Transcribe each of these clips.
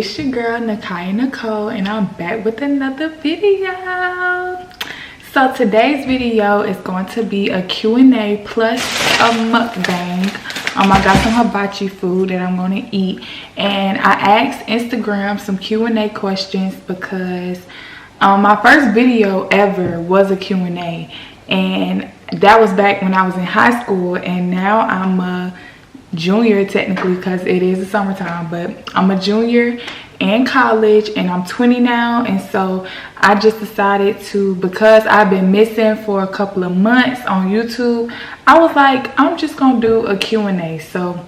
It's your girl Nicole, and I'm back with another video. So today's video is going to be a Q&A plus a mukbang. I got some hibachi food that I'm going to eat, and I asked Instagram some Q&A questions because my first video ever was a Q&A, and that was back when I was in high school, and now I'm a junior technically because it is the summertime, but I'm a junior in college and I'm 20 now. And so I just decided to, because I've been missing for a couple of months on YouTube, I was like, I'm just gonna do a Q&A. So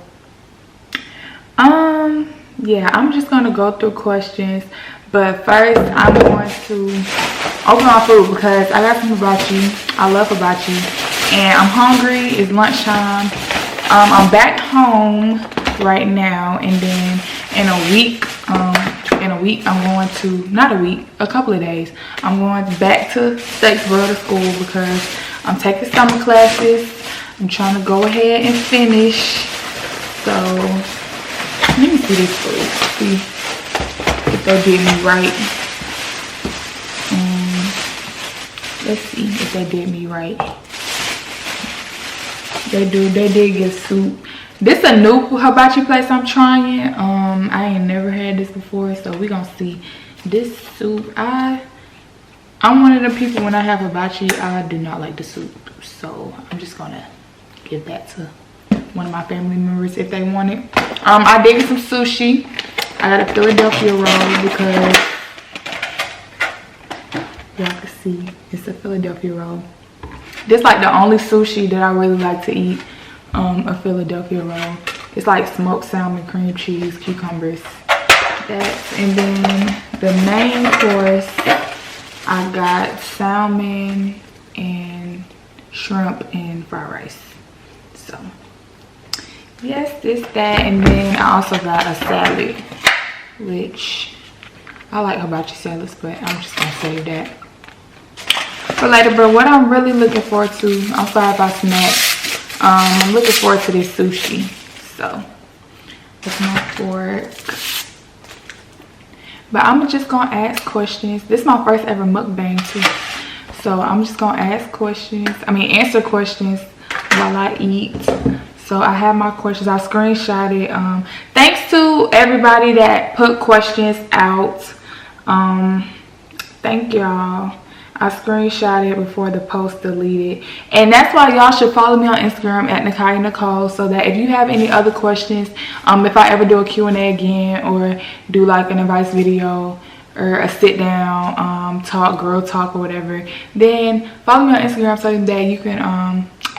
yeah, I'm just gonna go through questions, but first I'm going to open my food because I got some hibachi. I love hibachi and I'm hungry. It's lunchtime. I'm back home right now, and then in a week I'm going to, not a week, a couple of days, I'm going back to Statesboro to school because I'm taking summer classes. I'm trying to go ahead and finish. So let me see this food, see if they did me right. Let's see if they did me right. They did get soup. This a new hibachi place I'm trying. I ain't never had this before, so we gonna see. This soup, I'm one of the people, when I have hibachi, I do not like the soup, so I'm just gonna give that to one of my family members if they want it. I did get some sushi. I got a Philadelphia roll because y'all can see it's a Philadelphia roll. This like the only sushi that I really like to eat, a Philadelphia roll. It's like smoked salmon, cream cheese, cucumbers. And then the main course, I got salmon and shrimp and fried rice. So yes, this, that, and then I also got a salad, which I like hibachi salads, but I'm just gonna save that for later. But what I'm really looking forward to, I'm sorry if I snack, I'm looking forward to this sushi. So that's my fork. But I'm just gonna ask questions. This is my first ever mukbang too, so I'm just gonna ask questions, answer questions while I eat. So I have my questions, I screenshotted. Thanks to everybody that put questions out. Thank y'all. I screenshotted before the post deleted, and that's why y'all should follow me on Instagram at nakaiyahight, so that if you have any other questions, if I ever do a Q&A again, or do like an advice video or a sit down talk, girl talk, or whatever, then follow me on Instagram so that you can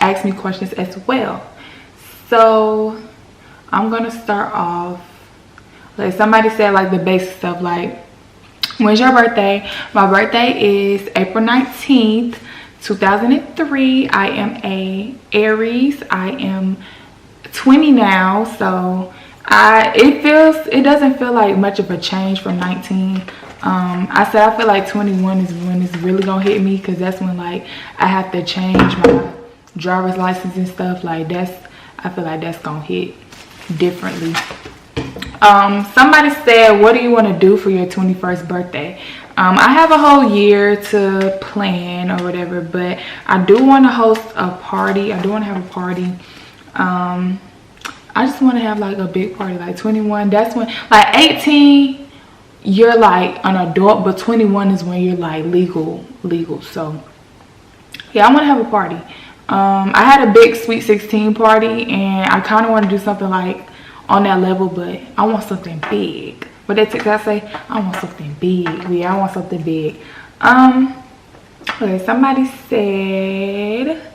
ask me questions as well. So I'm gonna start off, like somebody said, like the basic stuff, like when's your birthday? My birthday is April 19th, 2003. I am a Aries. I am 20 now, so it doesn't feel like much of a change from 19. I said I feel like 21 is when it's really gonna hit me, because that's when like I have to change my driver's license and stuff. Like I feel like that's gonna hit differently. Somebody said, what do you want to do for your 21st birthday? I have a whole year to plan or whatever, but I do want to host a party. I do want to have a party. I just want to have like a big party, like 21. That's when, like 18, you're like an adult, but 21 is when you're like legal. So yeah, I want to have a party. I had a big Sweet 16 party, and I kind of want to do something like on that level, but I want something big. What did I say? I want something big. Yeah, I want something big. Okay, somebody said,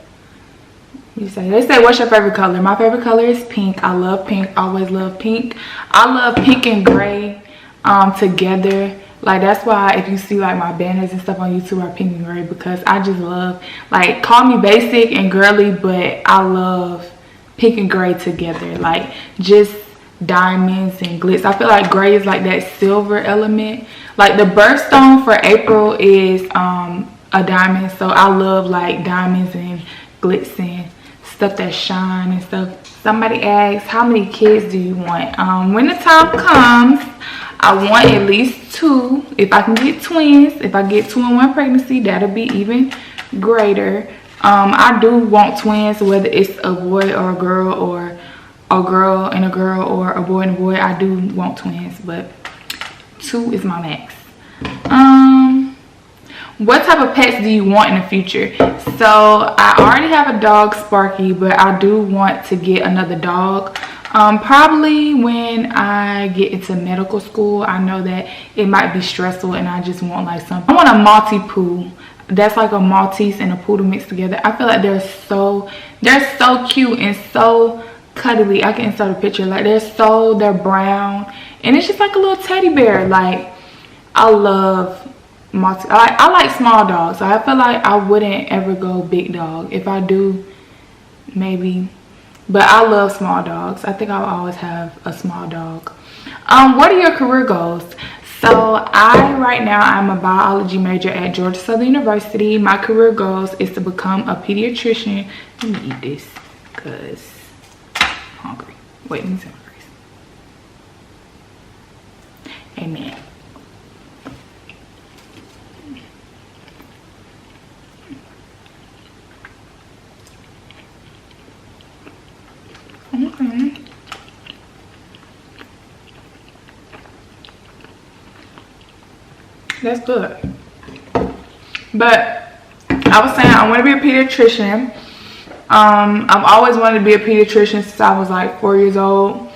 they said, what's your favorite color? My favorite color is pink. I love pink. Always love pink. I love pink and gray together. Like that's why if you see like my banners and stuff on YouTube are pink and gray, because I just love, like, call me basic and girly, but I love pink and gray together, like just diamonds and glitz. I feel like gray is like that silver element. Like the birthstone for April is a diamond, so I love like diamonds and glitz and stuff that shine and stuff. Somebody asked, how many kids do you want? When the time comes, I want at least 2. If I can get twins, if I get 2 in 1 pregnancy, that'll be even greater. I do want twins, whether it's a boy or a girl, or a girl and a girl, or a boy and a boy. I do want twins, but 2 is my max. What type of pets do you want in the future? So I already have a dog, Sparky, but I do want to get another dog. Probably when I get into medical school. I know that it might be stressful, and I just want like something. I want a Maltipoo. That's like a Maltese and a poodle mixed together. I feel like they're so cute and so cuddly. I can insert a picture. Like they're brown, and it's just like a little teddy bear. Like I love Maltese. I like small dogs, so I feel like I wouldn't ever go big dog. If I do, maybe, but I love small dogs. I think I'll always have a small dog. What are your career goals? So right now I'm a biology major at Georgia Southern University. My career goals is to become a pediatrician. Let me eat this because I'm hungry. Wait, let me see my face. Amen. Okay. That's good. But I was saying I want to be a pediatrician. I've always wanted to be a pediatrician since I was like 4 years old.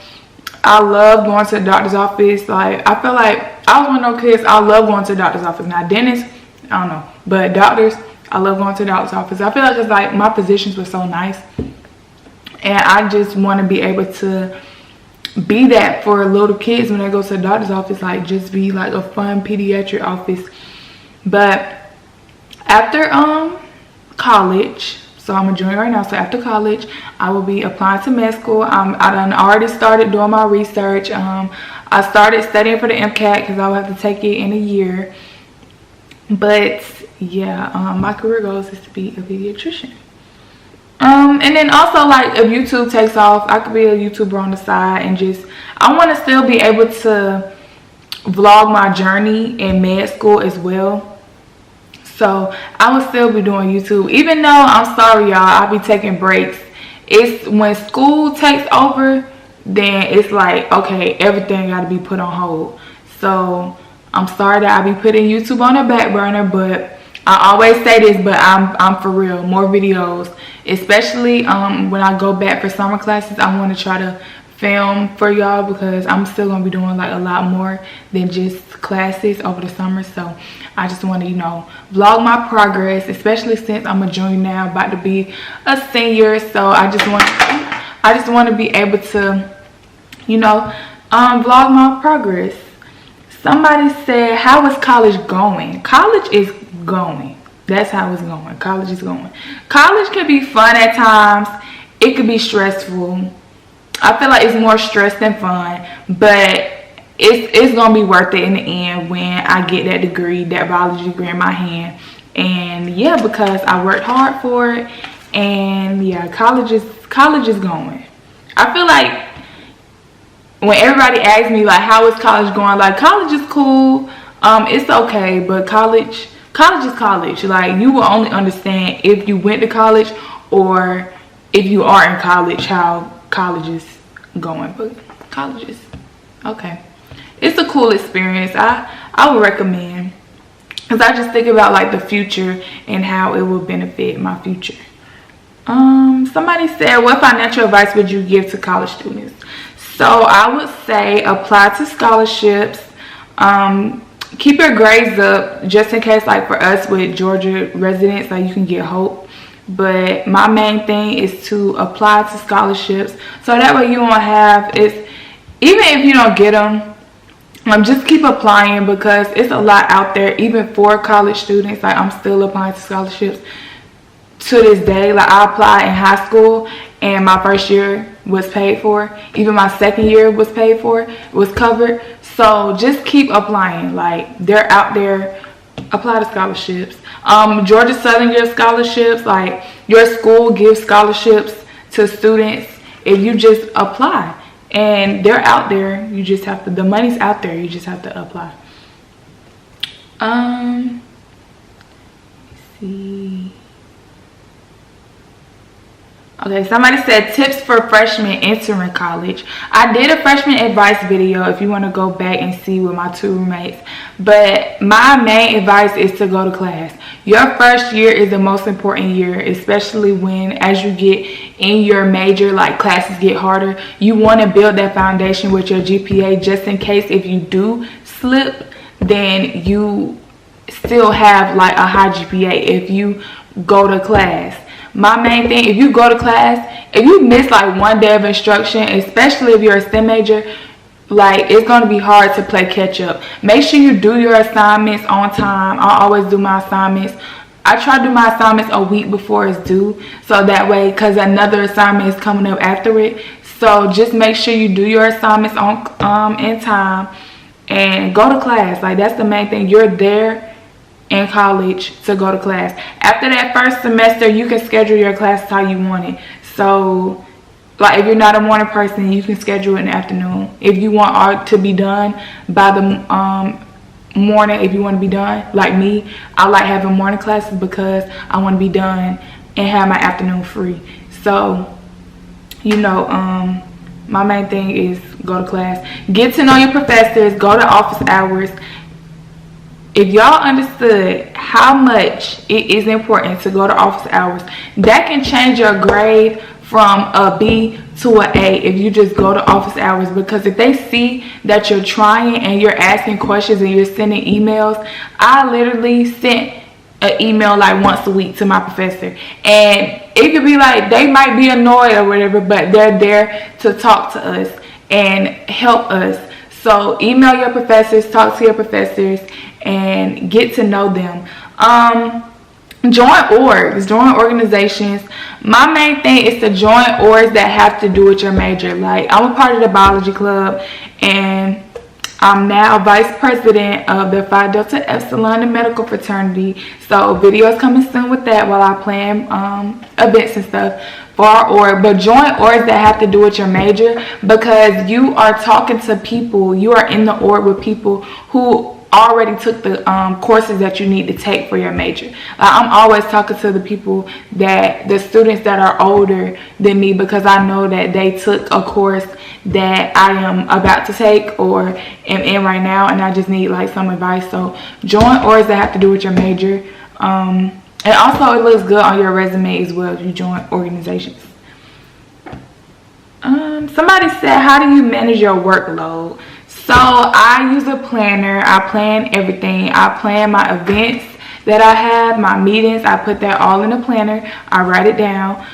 I love going to the doctor's office. Like I feel like I was one of those kids. I love going to the doctor's office. Now dentists, I don't know, but doctors, I love going to the doctor's office. I feel like it's like my physicians were so nice. And I just want to be able to be that for little kids when they go to the doctor's office. Like just be like a fun pediatric office. But after college, so I'm a junior right now, so after college I will be applying to med school. I done already started doing my research. I started studying for the MCAT because I will have to take it in a year. But yeah, my career goals is to be a pediatrician. And then also, like, if YouTube takes off, I could be a YouTuber on the side, and just I want to still be able to vlog my journey in med school as well. So I will still be doing YouTube, even though I'm sorry y'all, I'll be taking breaks. It's when school takes over, then it's like, okay, everything got to be put on hold. So I'm sorry that I'll be putting YouTube on the back burner, but I always say this, but I'm for real. More videos, especially when I go back for summer classes. I want to try to film for y'all because I'm still gonna be doing like a lot more than just classes over the summer. So I just want to, you know, vlog my progress, especially since I'm a junior now, about to be a senior. So I just want to be able to, you know, vlog my progress. Somebody said, how is college going? College is going. That's how it's going. College is going. College can be fun at times. It could be stressful. I feel like it's more stress than fun, but it's gonna be worth it in the end when I get that degree, that biology degree in my hand. And yeah, because I worked hard for it. And yeah, college is going. I feel like when everybody asks me like, how is college going, like, college is cool, it's okay, but college is college. Like, you will only understand if you went to college or if you are in college how college is going. But college is okay. It's a cool experience. I would recommend, because I just think about like the future and how it will benefit my future. Somebody said, what financial advice would you give to college students? So I would say apply to scholarships. Keep your grades up, just in case, like for us with Georgia residents, like you can get hope. But my main thing is to apply to scholarships, so that way you won't have it. Even if you don't get them, just keep applying, because it's a lot out there. Even for college students, like I'm still applying to scholarships to this day. Like I applied in high school and my first year was paid for. Even my second year was paid for, was covered. So just keep applying. Like, they're out there. Apply to scholarships. Georgia Southern gives scholarships. Like, your school gives scholarships to students if you just apply. and they're out there. You just have to, the money's out there, you just have to apply. Let's see. Okay, somebody said tips for freshmen entering college. I did a freshman advice video if you want to go back and see with my 2 roommates. But my main advice is to go to class. Your first year is the most important year, especially when as you get in your major, like classes get harder. You want to build that foundation with your GPA just in case if you do slip, then you still have like a high GPA if you go to class. My main thing, if you go to class, if you miss like 1 day of instruction, especially if you're a STEM major, like it's going to be hard to play catch up. Make sure you do your assignments on time. I always do my assignments. I try to do my assignments a week before it's due, so that way, because another assignment is coming up after it. So just make sure you do your assignments on in time and go to class. Like that's the main thing. You're there in college to go to class. After that first semester, you can schedule your classes how you want it. So like if you're not a morning person, you can schedule it in the afternoon. If you want art to be done by the morning, if you want to be done, like me, I like having morning classes because I want to be done and have my afternoon free. So you know, my main thing is go to class, get to know your professors, go to office hours. If y'all understood how much it is important to go to office hours, that can change your grade from a B to an A if you just go to office hours. Because if they see that you're trying and you're asking questions and you're sending emails, I literally sent an email like once a week to my professor, and it could be like they might be annoyed or whatever, but they're there to talk to us and help us. So email your professors, talk to your professors, and get to know them. Join orgs, join organizations. My main thing is to join orgs that have to do with your major. Like I'm a part of the biology club, and I'm now vice president of the Phi Delta Epsilon and medical fraternity. So videos coming soon with that while I plan events and stuff for our org. But join orgs that have to do with your major, because you are talking to people, you are in the org with people who already took the courses that you need to take for your major. I'm always talking to the people, that the students that are older than me, because I know that they took a course that I am about to take or am in right now, and I just need like some advice. So join orgs that have to do with your major, and also it looks good on your resume as well if you join organizations. Somebody said, how do you manage your workload? So I use a planner. I plan everything. I plan my events that I have, my meetings. I put that all in a planner. I write it down.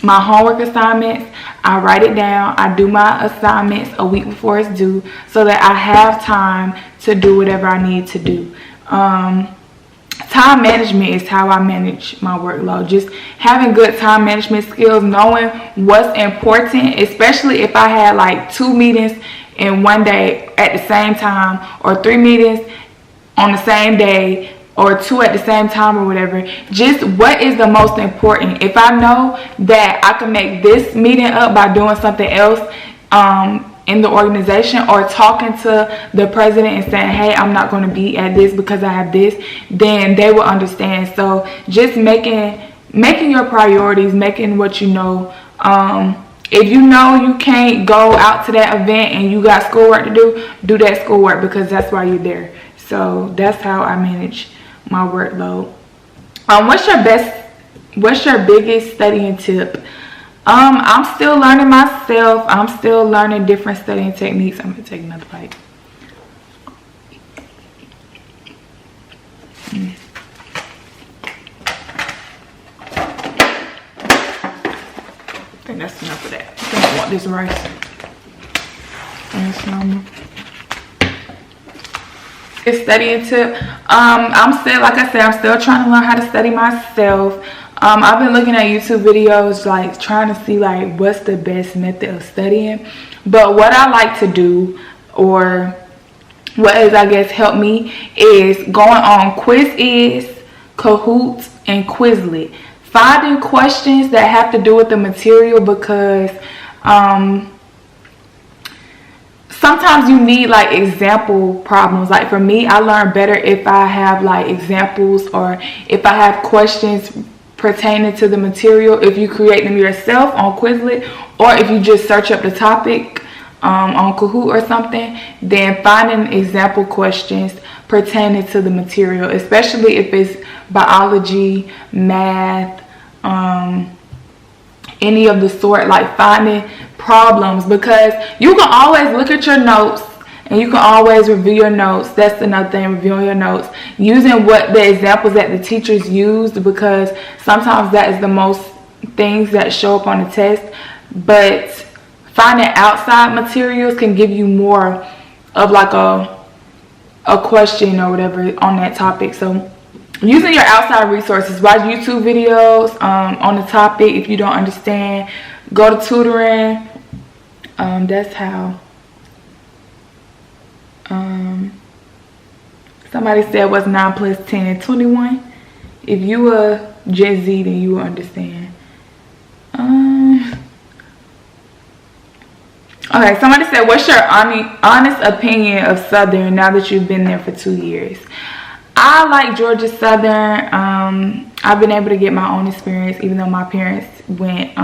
My homework assignments, I write it down. I do my assignments a week before it's due so that I have time to do whatever I need to do. Time management is how I manage my workload. Just having good time management skills, knowing what's important, especially if I had like 2 meetings in one day at the same time, or 3 meetings on the same day, or 2 at the same time, or whatever. Just what is the most important. If I know that I can make this meeting up by doing something else in the organization, or talking to the president and saying, hey, I'm not going to be at this because I have this, then they will understand. So just making your priorities, making what you know. If you know you can't go out to that event and you got schoolwork to do that schoolwork, because that's why you're there. So that's how I manage my workload. What's your biggest studying tip? I'm still learning myself. I'm still learning different studying techniques. I'm gonna take another bite. I think that's enough of that. I think I want this rice. That's normal. It's studying tip. I'm still, like I said, I'm still trying to learn how to study myself. I've been looking at YouTube videos, like trying to see like what's the best method of studying. But what I like to do, or what has, I guess, helped me, is going on Quiz-Is, Kahoots, and Quizlet. Finding questions that have to do with the material, because sometimes you need like example problems. Like for me, I learn better if I have like examples, or if I have questions pertaining to the material, if you create them yourself on Quizlet, or if you just search up the topic on Kahoot or something, then finding example questions pertaining to the material, especially if it's biology, math, any of the sort, like finding problems, because you can always look at your notes and you can always review your notes. That's another thing, reviewing your notes, using what the examples that the teachers used, because sometimes that is the most things that show up on the test. But finding outside materials can give you more of like a question or whatever on that topic. So using your outside resources, watch YouTube videos on the topic. If you don't understand, go to tutoring. That's how. Somebody said what's 9 plus 10 and 21. If you a Gen Z, then you will understand. Okay, somebody said, what's your honest opinion of Southern now that you've been there for 2 years? I like Georgia Southern. I've been able to get my own experience, even though my parents went.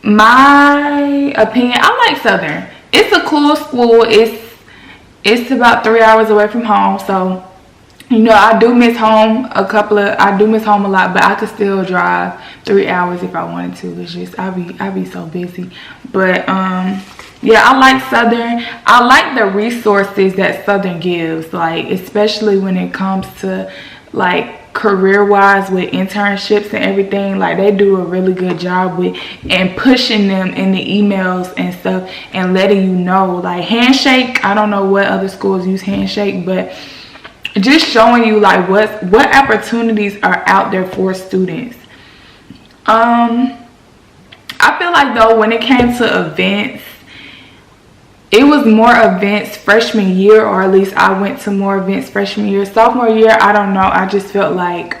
My opinion, I like Southern. It's a cool school. It's about 3 hours away from home, so you know I do miss home a lot, but I could still drive 3 hours if I wanted to. It's just I be so busy. But yeah, I like Southern. I like the resources that Southern gives, like especially when it comes to like career-wise with internships and everything. Like they do a really good job with and pushing them in the emails and stuff and letting you know, like Handshake. I don't know what other schools use Handshake, but just showing you like what opportunities are out there for students. I feel like though when it came to events, it was more events freshman year, or at least I went to more events freshman year. Sophomore year, I don't know. I just felt like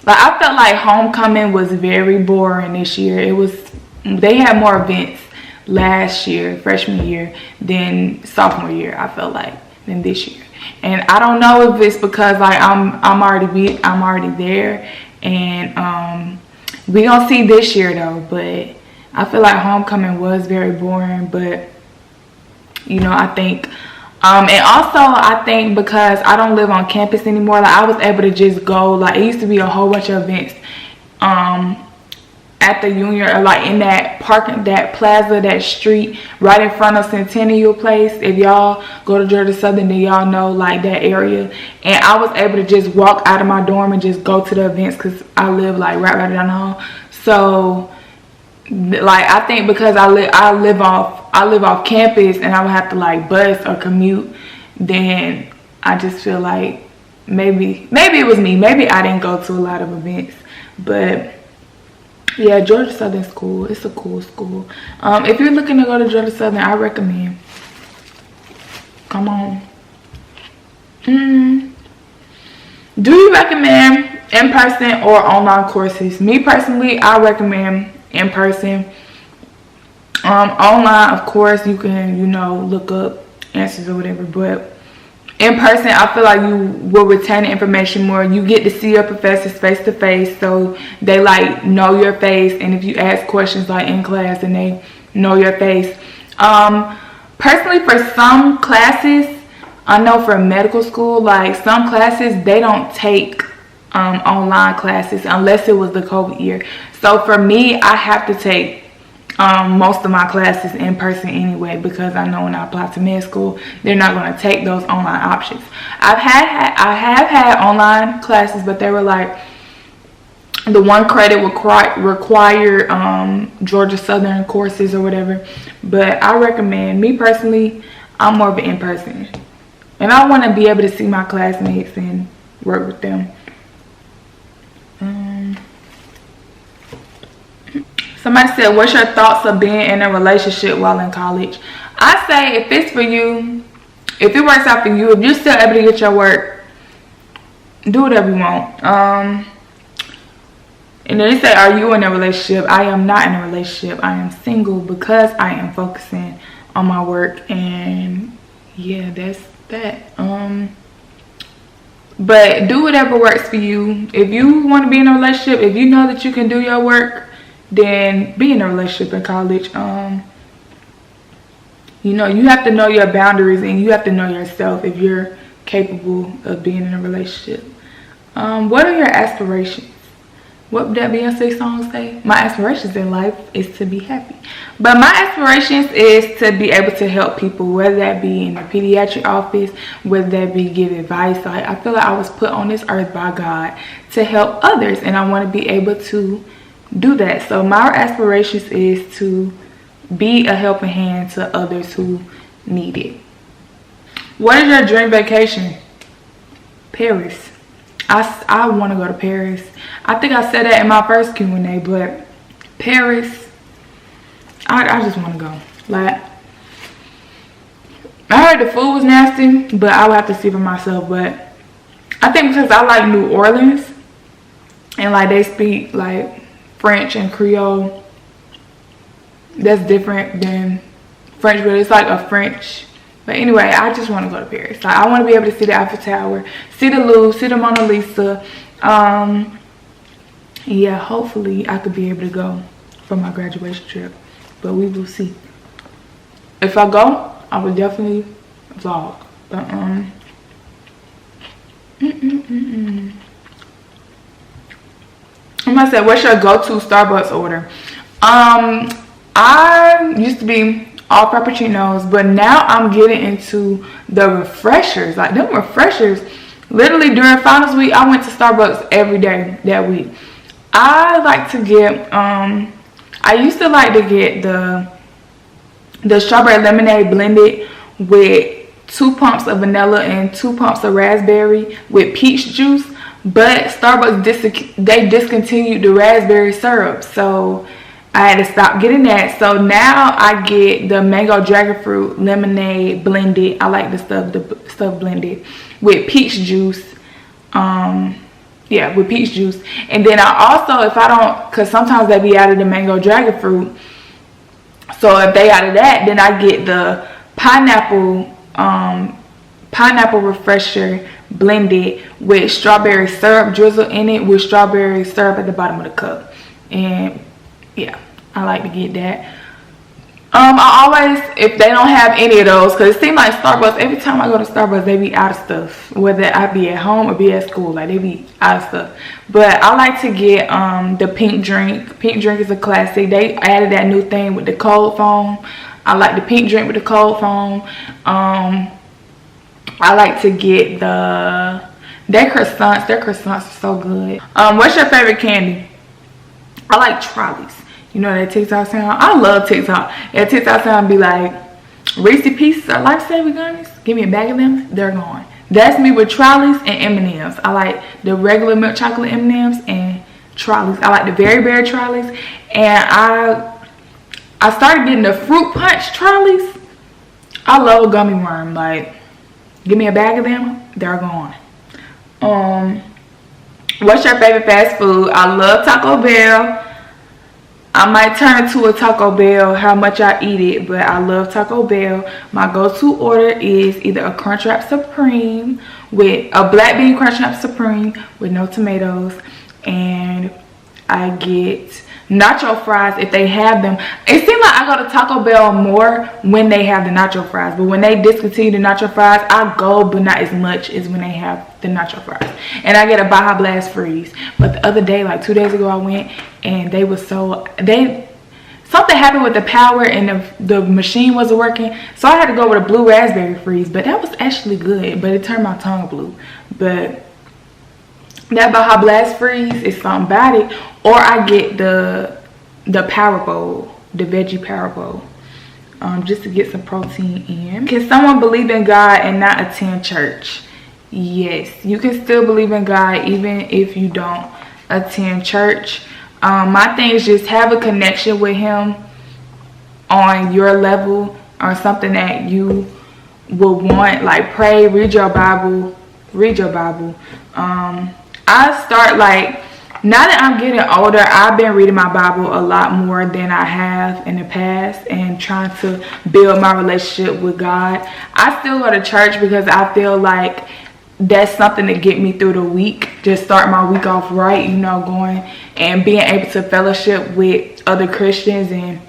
I felt like homecoming was very boring this year. They had more events last year, freshman year, than sophomore year, I felt like, than this year. And I don't know if it's because like I'm already there, and we gonna see this year though. But I feel like homecoming was very boring. But you know, I think and also I think because I don't live on campus anymore, like I was able to just go, like it used to be a whole bunch of events at the Union, or like in that parking, that plaza, that street right in front of Centennial Place. If y'all go to Georgia Southern, then y'all know like that area. And I was able to just walk out of my dorm and just go to the events because I live like right down the hall. So like I think because I live off campus and I would have to like bus or commute, then I just feel like maybe it was me. Maybe I didn't go to a lot of events. But yeah, Georgia Southern School, it's a cool school. If you're looking to go to Georgia Southern, I recommend. Come on. Do you recommend in-person or online courses? Me personally, I recommend in-person. Online, of course, you can, you know, look up answers or whatever, but in person, I feel like you will retain the information more. You get to see your professors face to face, so they like know your face, and if you ask questions like in class and they know your face. Personally, for some classes, I know for medical school, like some classes, they don't take online classes unless it was the COVID year. So for me, I have to take most of my classes in person anyway, because I know when I apply to med school, they're not going to take those online options. I have had online classes, but they were like the 1 credit required Georgia Southern courses or whatever. But I recommend, me personally, I'm more of an in-person, and I want to be able to see my classmates and work with them. Somebody said, what's your thoughts of being in a relationship while in college? I say if it's for you, if it works out for you, if you're still able to get your work, do whatever you want. And then they say, are you in a relationship? I am not in a relationship. I am single because I am focusing on my work. And yeah, that's that. But do whatever works for you. If you want to be in a relationship, if you know that you can do your work, then be in a relationship in college. You know, you have to know your boundaries and you have to know yourself if you're capable of being in a relationship. What are your aspirations? What would that Beyonce song say? My aspirations in life is to be happy. But my aspirations is to be able to help people, whether that be in the pediatric office, whether that be give advice. Like, I feel like I was put on this earth by God to help others, and I want to be able to do that. So my aspirations is to be a helping hand to others who need it. What is your dream vacation? Paris. I want to go to Paris. I think I said that in my first Q&A, but Paris, I just want to go. Like, I heard the food was nasty, but I would have to see for myself. But I think because I like New Orleans, and like they speak like French and Creole, that's different than French, but it's like a French. But anyway, I just want to go to Paris. Like, I want to be able to see the Eiffel Tower, see the Louvre, see the Mona Lisa. Yeah, hopefully I could be able to go for my graduation trip, but we will see. If I go, I would definitely vlog. But I'm gonna say, what's your go-to Starbucks order? I used to be all frappuccinos, but now I'm getting into the refreshers. Like, them refreshers, literally during finals week, I went to Starbucks every day that week. I like to get I used to like to get the strawberry lemonade blended with 2 pumps of vanilla and 2 pumps of raspberry with peach juice, but Starbucks they discontinued the raspberry syrup, so I had to stop getting that. So now I get the mango dragon fruit lemonade blended. I like the stuff blended with peach juice. Yeah, with peach juice. And then I also, if I don't, because sometimes they be out of the mango dragon fruit, so if they out of that, then I get the pineapple refresher blended with strawberry syrup drizzle in it, with strawberry syrup at the bottom of the cup. And yeah, I like to get that. I always, if they don't have any of those, because it seems like Starbucks, every time I go to Starbucks, they be out of stuff. Whether I be at home or be at school, like, they be out of stuff. But I like to get the pink drink. Pink drink is a classic. They added that new thing with the cold foam. I like the pink drink with the cold foam. I like to get their croissants. Their croissants are so good. What's your favorite candy? I like Trolleys. You know that TikTok sound? I love TikTok. That TikTok sound be like, Reese's Pieces are lifesaver gummies. Give me a bag of them. They're gone. That's me with Trolleys and M&M's. I like the regular milk chocolate M&M's and Trolleys. I like the Very Berry Trolleys. And I started getting the Fruit Punch Trolleys. I love gummy worm. Like, give me a bag of them. They're gone. What's your favorite fast food? I love Taco Bell. I might turn into a Taco Bell how much I eat it, but I love Taco Bell. My go-to order is either a Crunchwrap Supreme with a black bean Crunchwrap Supreme with no tomatoes, and I get nacho fries if they have them. It seems like I go to Taco Bell more when they have the nacho fries, but when they discontinue the nacho fries, I go, but not as much as when they have the nacho fries. And I get a Baja Blast freeze. But the other day, like 2 days ago, I went and they were something happened with the power and the machine wasn't working, so I had to go with a blue raspberry freeze. But that was actually good, but it turned my tongue blue. But that Baja Blast freeze is something about it. Or I get the Power Bowl, the veggie Power Bowl, just to get some protein in. Can someone believe in God and not attend church? Yes, you can still believe in God even if you don't attend church. My thing is just have a connection with him on your level, or something that you will want. Like, pray, read your Bible. I start like now that I'm getting older, I've been reading my Bible a lot more than I have in the past and trying to build my relationship with God. I still go to church because I feel like that's something to get me through the week. Just start my week off right, you know, going and being able to fellowship with other Christians and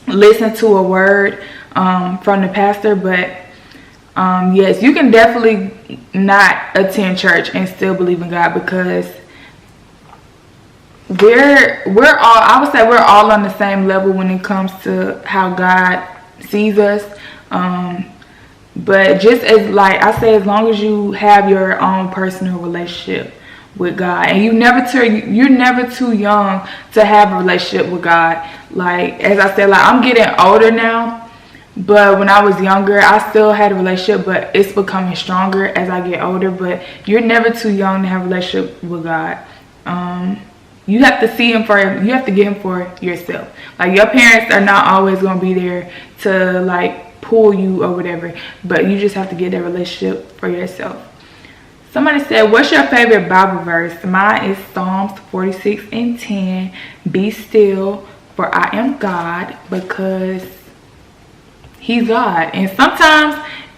listen to a word from the pastor. But yes, you can definitely not attend church and still believe in God, because we're all, I would say we're all on the same level when it comes to how God sees us. But just as, like I say, as long as you have your own personal relationship with God, and you're never too young to have a relationship with God. Like, as I said, like, I'm getting older now, but when I was younger, I still had a relationship, but it's becoming stronger as I get older. But you're never too young to have a relationship with God. You have to see him you have to get him for yourself. Like, your parents are not always going to be there to, like, pull you or whatever, but you just have to get that relationship for yourself. Somebody said, what's your favorite Bible verse? Mine is Psalms 46:10. Be still, for I am God, because he's God. And sometimes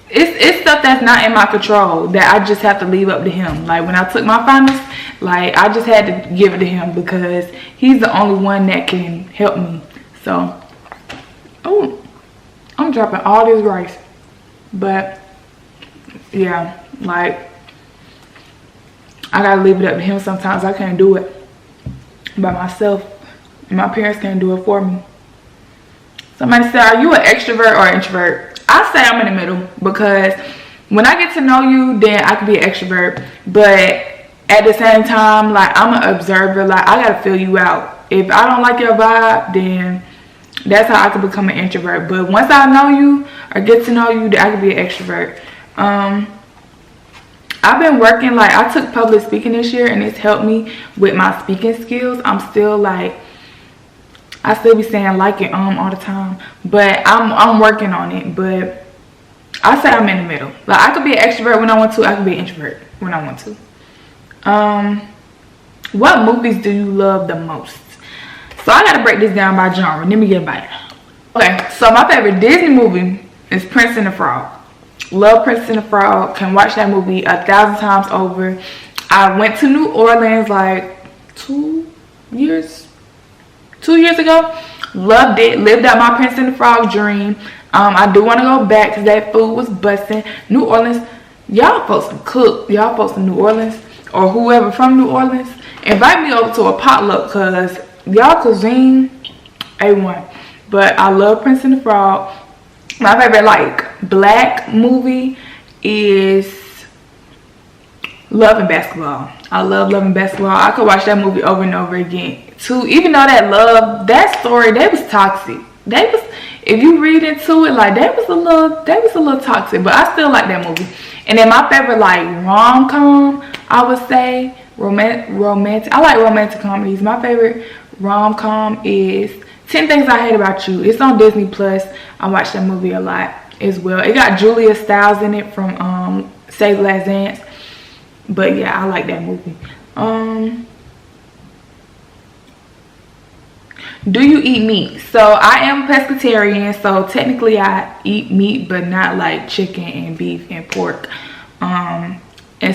it's stuff that's not in my control that I just have to leave up to him. Like, when I took my finals, like, I just had to give it to him because he's the only one that can help me. So, oh, I'm dropping all this rice. But yeah, like, I gotta leave it up to him sometimes. I can't do it by myself. My parents can't do it for me. Somebody said, are you an extrovert or introvert? I say I'm in the middle, because when I get to know you, then I can be an extrovert. But at the same time, like, I'm an observer. Like, I gotta feel you out. If I don't like your vibe, then that's how I can become an introvert. But once I know you or get to know you, then I can be an extrovert. I've been working, like, I took public speaking this year, and it's helped me with my speaking skills. I'm still, like, I still be saying like and all the time, but I'm working on it. But I say I'm in the middle. Like, I could be an extrovert when I want to. I could be an introvert when I want to. What movies do you love the most? So I gotta break this down by genre. Let me get about it. Okay, so my favorite Disney movie is Prince and the Frog. Love Prince and the Frog. Can watch that movie 1,000 times over. I went to New Orleans like 2 years ago. Loved it. Lived out my Prince and the Frog dream. I do want to go back because that food was busting. New Orleans, y'all folks can cook. Y'all folks in New Orleans, or whoever from New Orleans, invite me over to a potluck, because y'all cuisine A1. But I love Prince and the Frog. My favorite, like, black movie is Love and Basketball. I love Love and Basketball. I could watch that movie over and over again too. Even though that story, they was toxic. They was, if you read into it, like, that was a little toxic. But I still like that movie. And then my favorite, like, rom-com, I would say romantic. I like romantic comedies. My favorite rom-com is 10 Things I Hate About You. It's on Disney Plus. I watch that movie a lot as well. It got Julia Stiles in it from Save the Last Dance. But yeah, I like that movie. Do you eat meat? So I am pescatarian, so technically I eat meat, but not like chicken and beef and pork and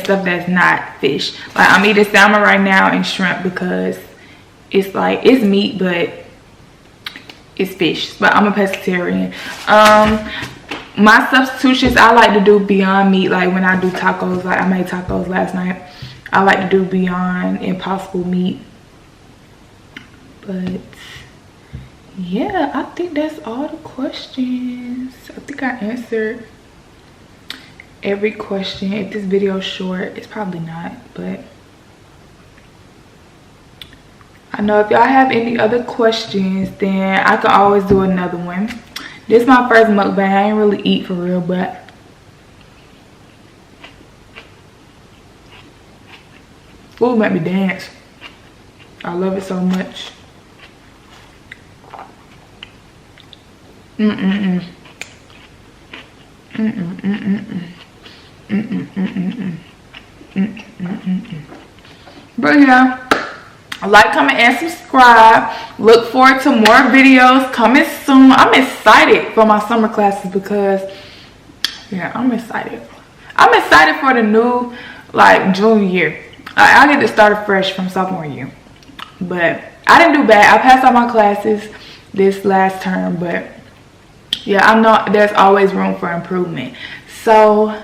stuff that's not fish. Like, I'm eating salmon right now and shrimp because it's like, it's meat, but it's fish. But I'm a pescatarian. My substitutions, I like to do Beyond Meat. Like, when I do tacos, like, I made tacos last night, I like to do Beyond Impossible Meat. But yeah, I think that's all the questions. I think I answered every question. If this video is short, it's probably not, but I know if y'all have any other questions, then I can always do another one. This is my first mukbang. I ain't really eat for real, but food make me dance. I love it so much. But yeah, Like, comment, and subscribe. Look forward to more videos coming soon. I'm excited for my summer classes because, yeah, I'm excited. I'm excited for the new, like, junior year. I get to start fresh from sophomore year. But I didn't do bad. I passed all my classes this last term. But, yeah, I know there's always room for improvement. So,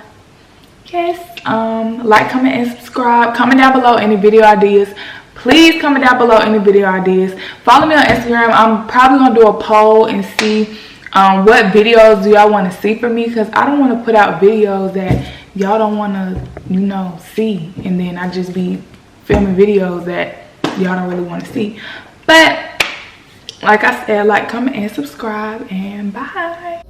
yes, like, comment, and subscribe. Comment down below any video ideas. Please comment down below any video ideas. Follow me on Instagram. I'm probably going to do a poll and see what videos do y'all want to see from me. Because I don't want to put out videos that y'all don't want to, you know, see. And then I just be filming videos that y'all don't really want to see. But, like I said, like, comment, and subscribe. And bye.